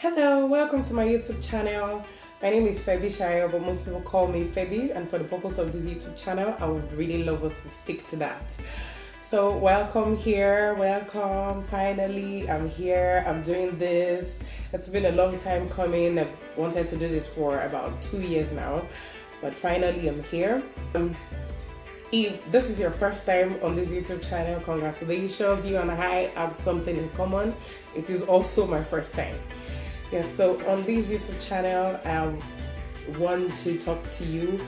Hello, welcome to my YouTube channel. My name is Febi Shayo, but most people call me Febi, and for the purpose of this YouTube channel, I would really love us to stick to that. So welcome here, welcome. Finally, I'm here, I'm doing this. It's been a long time coming. I've wanted to do this for about 2 years now, but finally I'm here. If this is your first time on this YouTube channel, congratulations, you and I have something in common. It is also my first time. Yes, so on this YouTube channel, I want to talk to you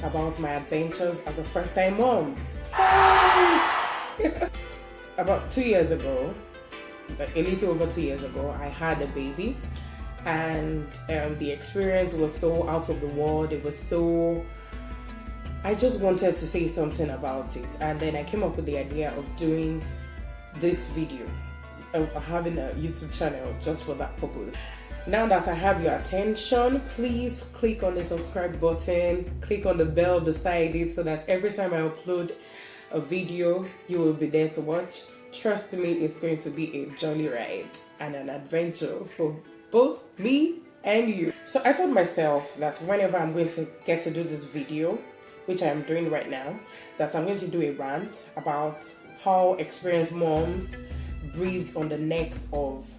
about my adventures as a first-time mom. About 2 years ago, a little over 2 years ago, I had a baby, and the experience was so out of the world. It was so... I just wanted to say something about it, and then I came up with the idea of doing this video, of having a YouTube channel just for that purpose. Now that I have your attention, please click on the subscribe button, click on the bell beside it so that every time I upload a video, you will be there to watch. Trust me, it's going to be a jolly ride and an adventure for both me and you. So I told myself that whenever I'm going to get to do this video, which I am doing right now, that I'm going to do a rant about how experienced moms breathe on the necks of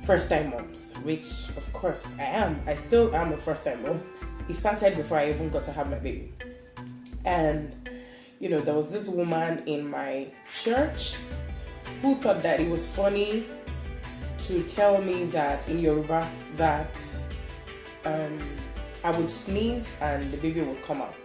first-time moms, which of course I am. I still am a first-time mom. It started before I even got to have my baby. And you know, there was this woman in my church who thought that it was funny to tell me that in Yoruba that I would sneeze and the baby would come out.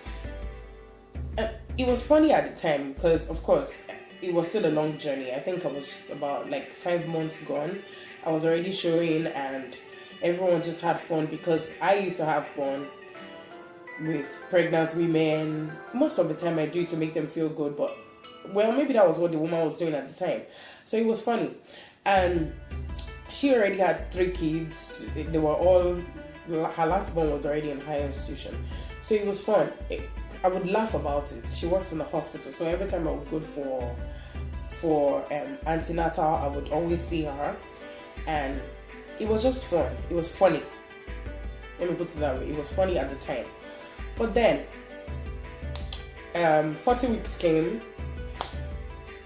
And it was funny at the time because, of course, it was still a long journey. I think I was about like 5 months gone. I was already showing and everyone just had fun because I used to have fun with pregnant women. Most of the time I do it to make them feel good, but well, maybe that was what the woman was doing at the time. So it was funny. And she already had 3 kids. They were all, her last born was already in higher institution. So it was fun. I would laugh about it. She works in the hospital, so every time I would go for antenatal, I would always see her, and it was just fun. It was funny. Let me put it that way. It was funny at the time. But then, 40 weeks came.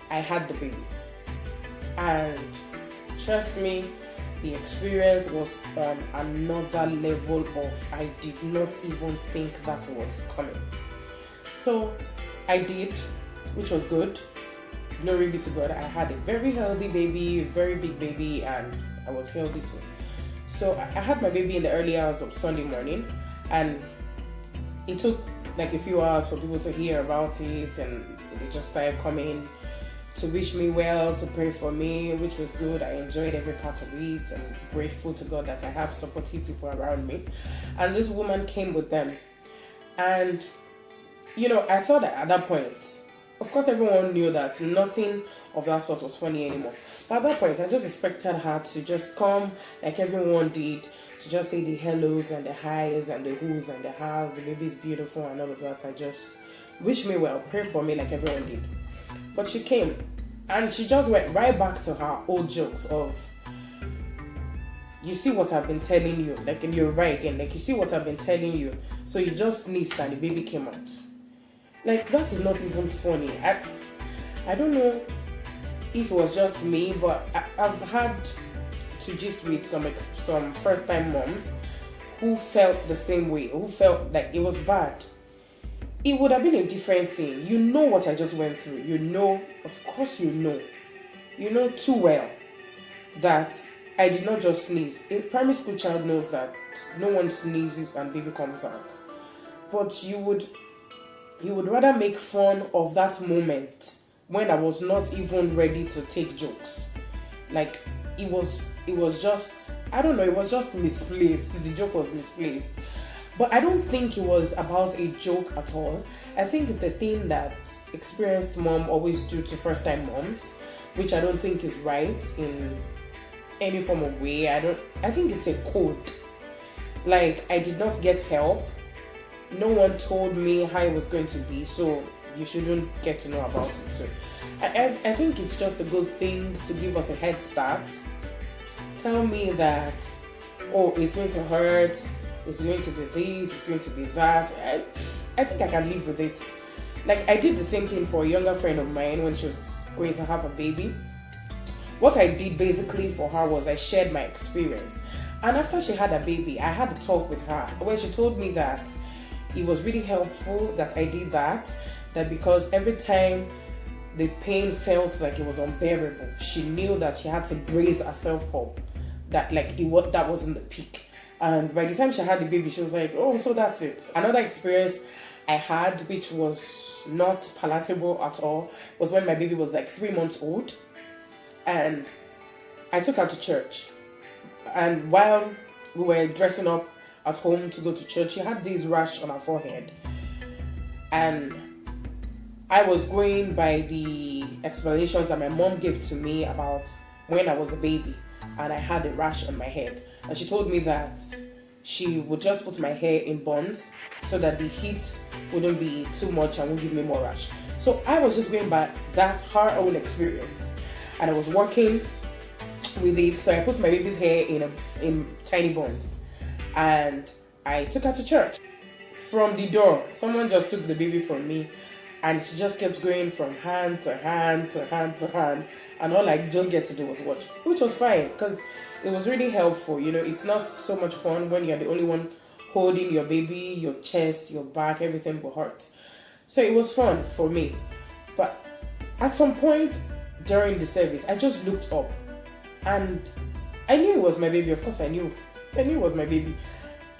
I had the baby, and trust me, the experience was on another level of I did not even think that was coming. So I did, which was good. Glory be to God. I had a very healthy baby, a very big baby, and I was healthy too. So I had my baby in the early hours of Sunday morning, and it took like a few hours for people to hear about it, and they just started coming to wish me well, to pray for me, which was good. I enjoyed every part of it, and grateful to God that I have supportive people around me. And this woman came with them, and you know, I thought that at that point, of course everyone knew that nothing of that sort was funny anymore. But at that point, I just expected her to just come like everyone did, to just say the hellos and the highs and the who's and the hows, the baby's beautiful and all of that. I just wish me well, pray for me like everyone did. But she came, and she just went right back to her old jokes of, you see what I've been telling you, like in Yoruba again, like you see what I've been telling you, so you just sneezed and the baby came out. Like, that is not even funny. I don't know if it was just me, but I've had to gist with some first-time moms who felt the same way, who felt like it was bad. It would have been a different thing. You know what I just went through. You know, of course you know too well that I did not just sneeze. A primary school child knows that no one sneezes and baby comes out. But you would rather make fun of that moment when I was not even ready to take jokes. Like, it was just, I don't know, it was just misplaced. The joke was misplaced. But I don't think it was about a joke at all. I think it's a thing that experienced mom always do to first-time moms, which I don't think is right in any form of way. I think it's a code. Like, I did not get help. No one told me how it was going to be, so you shouldn't get to know about it too. I think it's just a good thing to give us a head start tell me that, oh, it's going to hurt, it's going to be this, it's going to be that, I think I can live with it. Like, I did the same thing for a younger friend of mine when she was going to have a baby. What I did basically for her was I shared my experience. And after she had a baby, I had a talk with her where she told me that it was really helpful that I did that because every time the pain felt like it was unbearable, she knew that she had to brace herself up, that like that wasn't the peak. And by the time she had the baby, she was like, oh, so that's it. Another experience I had, which was not palatable at all, was when my baby was like 3 months old. And I took her to church. And while we were dressing up at home to go to church, she had this rash on her forehead. And I was going by the explanations that my mom gave to me about when I was a baby and I had a rash on my head. And she told me that she would just put my hair in buns so that the heat wouldn't be too much and wouldn't give me more rash. So I was just going by that, her own experience. And I was working with it, so I put my baby's hair in tiny buns, and I took her to church. From the door, someone just took the baby from me, and she just kept going from hand to hand to hand to hand, and all I just get to do was watch, which was fine because it was really helpful. You know, it's not so much fun when you're the only one holding your baby, your chest, your back, everything will hurt. So it was fun for me, but at some point during the service, I just looked up and I knew it was my baby. Of course I knew it was my baby,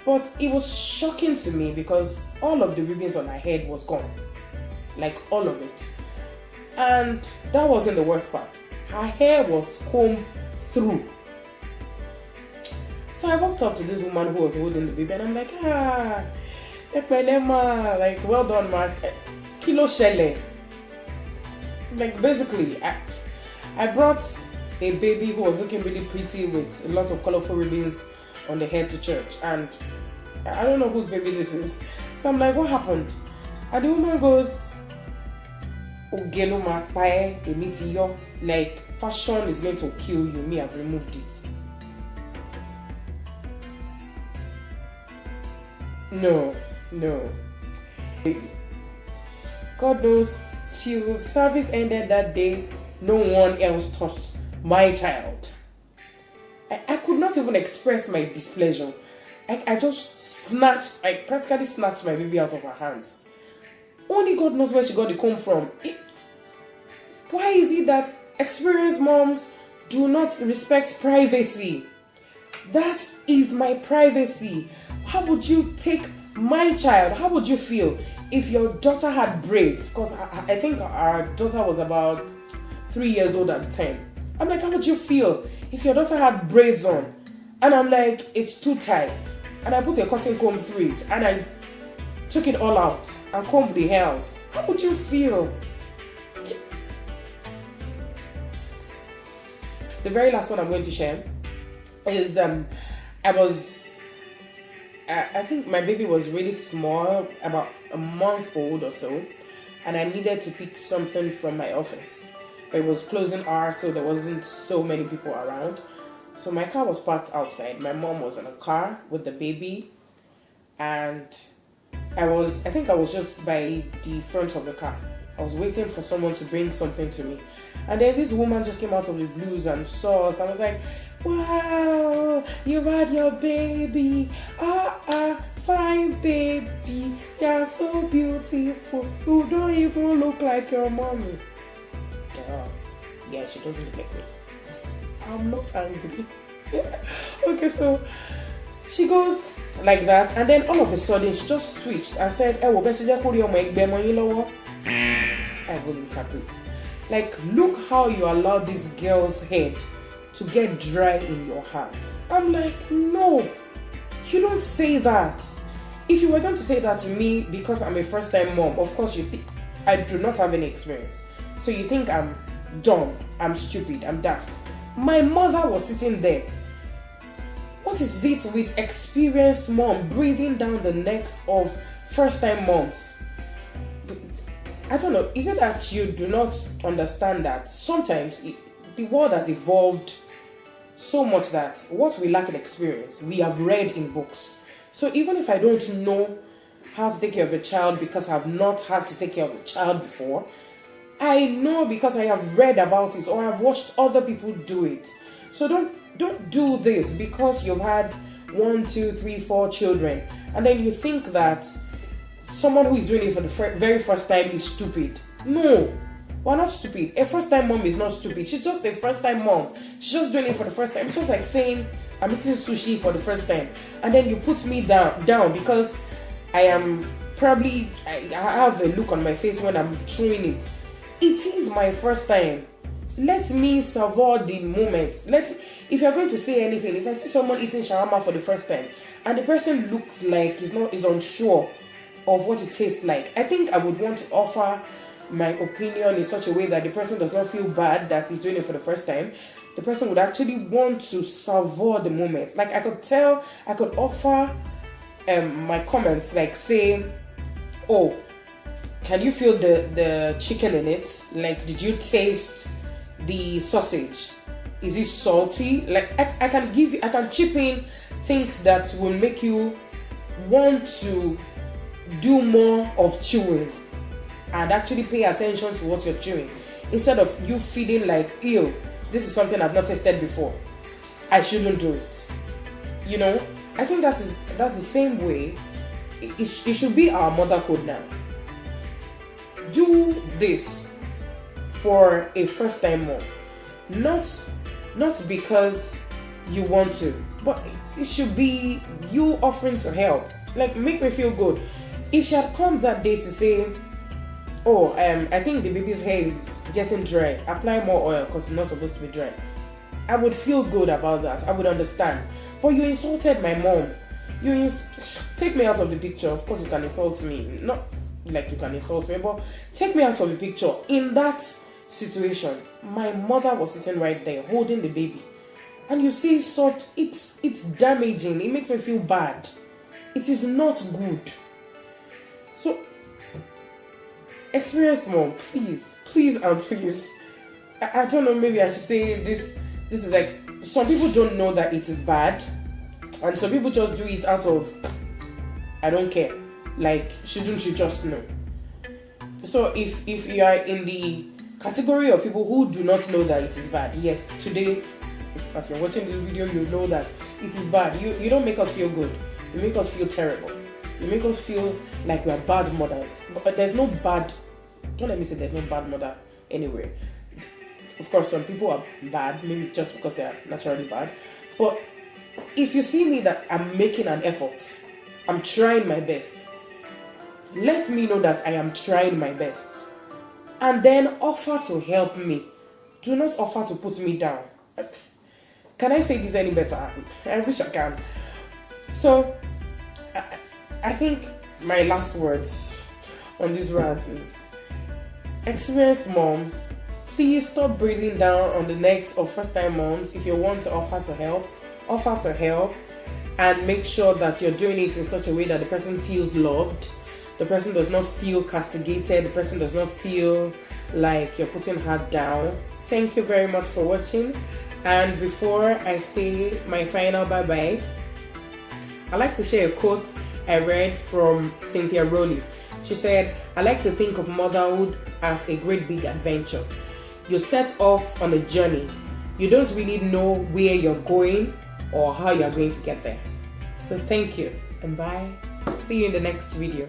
but it was shocking to me because all of the ribbons on her head was gone, like all of it. And that wasn't the worst part. Her hair was combed through. So I walked up to this woman who was holding the baby and I'm like, like, well done, ma. Kilo shele. Like, basically, I brought a baby who was looking really pretty with a lot of colorful ribbons on the head to church, and I don't know whose baby this is. So I'm like, what happened? And the woman goes, like, fashion is going to kill you. Me, I've removed it. No. God knows, till service ended that day, no one else touched my child. I could not even express my displeasure. I practically snatched my baby out of her hands. Only God knows where she got the comb from. Why is it that experienced moms do not respect privacy? That is my privacy. How would you take my child? How would you feel if your daughter had braids? Because I think our daughter was about 3 years old at the time. I'm like, how would you feel if your daughter had braids on? And I'm like, it's too tight. And I put a cotton comb through it and I took it all out and combed the hair out. How would you feel? The very last one I'm going to share is I think my baby was really small, about a month old or so, and I needed to pick something from my office. It was closing hours, so there wasn't so many people around. So my car was parked outside. My mom was in a car with the baby, and I think I was just by the front of the car. I was waiting for someone to bring something to me. And then this woman just came out of the blues and saw us. I was like, wow, you've had your baby. Fine baby. You're so beautiful. You don't even look like your mommy. Yeah, she doesn't look like me. I'm not angry. Okay, so she goes like that, and then all of a sudden she just switched and said, I will interpret. Like, look how you allow this girl's head to get dry in your hands. I'm like, no, you don't say that. If you were going to say that to me because I'm a first-time mom, of course you think I do not have any experience. So you think I'm dumb, I'm stupid, I'm daft. My mother was sitting there. What is it with experienced mom breathing down the necks of first-time moms? I don't know, is it that you do not understand that sometimes the world has evolved so much that what we lack in experience, we have read in books. So even if I don't know how to take care of a child because I've not had to take care of a child before, I know because I have read about it or I've watched other people do it. So don't do this because you've had 1, 2, 3, 4 children and then you think that someone who is doing it for the very first time is stupid. No, we're not stupid. A first time mom is not stupid. She's just a first time mom. She's just doing it for the first time. It's just like saying I'm eating sushi for the first time and then you put me down because I am probably, I have a look on my face when I'm chewing it. It is my first time. Let me savor the moment. If you're going to say anything, if I see someone eating shawarma for the first time and the person looks like is unsure of what it tastes like, I think I would want to offer my opinion in such a way that the person does not feel bad that he's doing it for the first time. The person would actually want to savor the moment. Like I could offer my comments, like say, oh, can you feel the chicken in it? Like, did you taste the sausage? Is it salty? Like I can chip in things that will make you want to do more of chewing and actually pay attention to what you're chewing instead of you feeling like, ew, this is something I've not tasted before, I shouldn't do it. You know, I think that's the same way it should be our mother code now. Do this for a first time mom, not because you want to, but it should be you offering to help. Like, make me feel good. If she had come that day to say, oh, I think the baby's hair is getting dry, apply more oil because it's not supposed to be dry, I would feel good about that. I would understand. But you insulted my mom. Take me out of the picture. Of course you can insult me, not like you can insult me, but take me out of the picture. In that situation, my mother was sitting right there holding the baby, and you see such, it's damaging. It makes me feel bad. It is not good. So, experienced mom, please and please. I don't know, maybe I should say this is like, some people don't know that it is bad, and some people just do it out of, I don't care. Like, shouldn't you just know? So if you are in the category of people who do not know that it is bad, yes, today, as you're watching this video, you know that it is bad. You don't make us feel good. You make us feel terrible. You make us feel like we are bad mothers. But there's no bad, don't let me say there's no bad mother anywhere. Of course, some people are bad, maybe just because they are naturally bad. But if you see me that I'm making an effort, I'm trying my best, let me know that I am trying my best. And then offer to help me. Do not offer to put me down. Can I say this any better? I wish I can. So, I think my last words on this rant is, experienced moms, please stop breathing down on the necks of first-time moms. If you want to offer to help, and make sure that you're doing it in such a way that the person feels loved, the person does not feel castigated, the person does not feel like you're putting her down. Thank you very much for watching. And before I say my final bye-bye, I'd like to share a quote I read from Cynthia Rowley. She said, I like to think of motherhood as a great big adventure. You set off on a journey. You don't really know where you're going or how you're going to get there. So thank you and bye. See you in the next video.